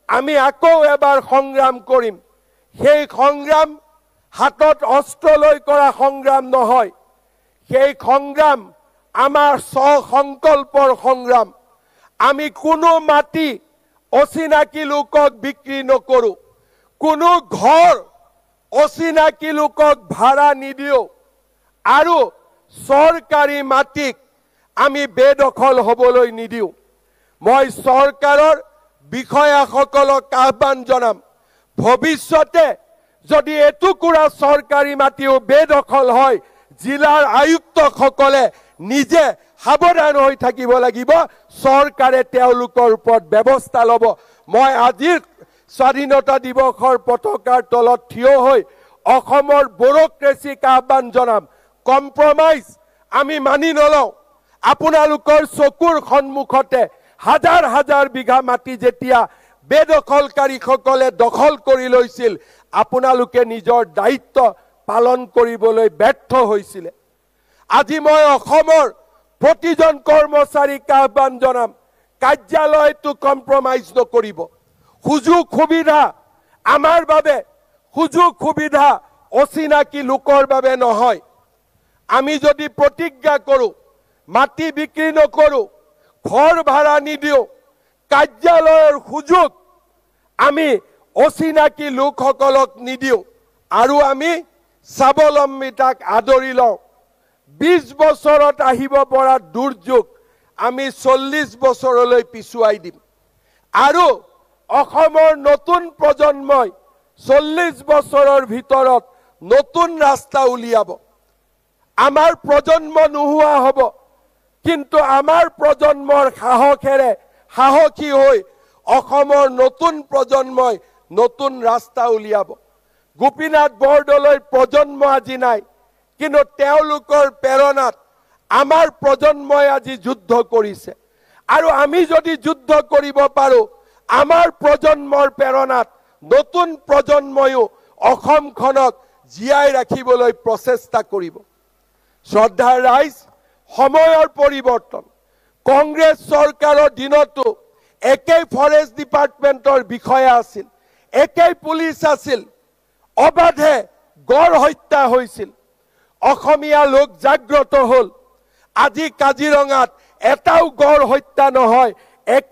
আমি আকৌ এবাৰ সংগ্ৰাম কৰিম। সেই সংগ্ৰাম হাতত অস্ত্ৰ লৈ কৰা সংগ্ৰাম নহয়, সেই সংগ্ৰাম আমাৰ স্বসংকল্পৰ সংগ্ৰাম। আমি কোনো মাটি অচিনাকি লোকক বিক্ৰী নকৰোঁ, কোনো ঘৰ অচিনাকি লোকক ভাড়া নিদিওঁ, আৰু চৰকাৰী মাটিক আমি বেদখল হ'বলৈ নিদিওঁ। মই চৰকাৰৰ বিষয়াসকলক আহ্বান জনাম, ভৱিষ্যতে যদি এটুকুৰা চৰকাৰী মাটিও বেদখল হয়, জিলাৰ আয়ুক্তসকলে নিজে সাৱধান হৈ থাকিব লাগিব, চৰকাৰে তেওঁলোকৰ ওপৰত ব্যৱস্থা ল'ব। মই আজিৰ স্বাধীনতা দিৱসৰ পতাকাৰ তলত থিয় হৈ অসমৰ ব্যুৰক্ৰেচিক আহ্বান জনাম, কম্প্ৰমাইজ আমি মানি নলওঁ। আপোনালোকৰ চকুৰ সন্মুখতে হাজাৰ হাজাৰ বিঘা মাটি যেতিয়া বেদখলকাৰীসকলে দখল কৰি লৈছিল, আপোনালোকে নিজৰ দায়িত্ব পালন কৰিবলৈ ব্যৰ্থ হৈছিলে। আজি মই অসমৰ প্ৰতিজন কৰ্মচাৰীক আহ্বান জনাম, কাৰ্যালয়টো কম্প্ৰমাইজ নকৰিব। সুযোগ সুবিধা আমাৰ বাবে, সুযোগ সুবিধা অচিনাকি লোকৰ বাবে নহয়। আমি যদি প্ৰতিজ্ঞা কৰোঁ, মাটি বিক্ৰী নকৰোঁ, ঘৰ ভাড়া নিদিওঁ, কাৰ্যালয়ৰ সুযোগ আমি অচিনাকি লোকসকলক নিদিওঁ, আৰু আমি স্বাৱলম্বিতাক আদৰি লওঁ, 20 বছৰত আহিব পৰা দুৰ্যোগ আমি 40 বছৰলৈ পিছুৱাই দিম। আৰু অসমৰ নতুন প্ৰজন্মই 40 বছৰৰ ভিতৰত নতুন ৰাস্তা উলিয়াব। আমাৰ প্ৰজন্ম নোহোৱা হ'ব, কিন্তু আমাৰ প্ৰজন্মৰ সাহসেৰে সাহসী হৈ অসমৰ নতুন প্ৰজন্মই নতুন ৰাস্তা উলিয়াব। গোপীনাথ বৰদলৈৰ প্ৰজন্ম আজি নাই, কিন্তু তেওঁলোকৰ প্ৰেৰণাত আমাৰ প্ৰজন্মই আজি যুদ্ধ কৰিছে। আৰু আমি যদি যুদ্ধ কৰিব পাৰোঁ, আমাৰ প্ৰজন্মৰ প্ৰেৰণাত নতুন প্ৰজন্ময়ো অসমখনক জীয়াই ৰাখিবলৈ প্ৰচেষ্টা কৰিব। শ্ৰদ্ধাৰ ৰাইজ, সময়ৰ পৰিৱৰ্তন। কংগ্ৰেছ চৰকাৰৰ দিনতো একেই ফৰেষ্ট ডিপাৰ্টমেণ্টৰ বিষয়া আছিল, একেই পুলিচ আছিল, অবাধে গড় হত্যা হৈছিল। অসমীয়া লোক জাগ্ৰত হ'ল। আজি কাজিৰঙাত এটাও গড় হত্যা নহয়,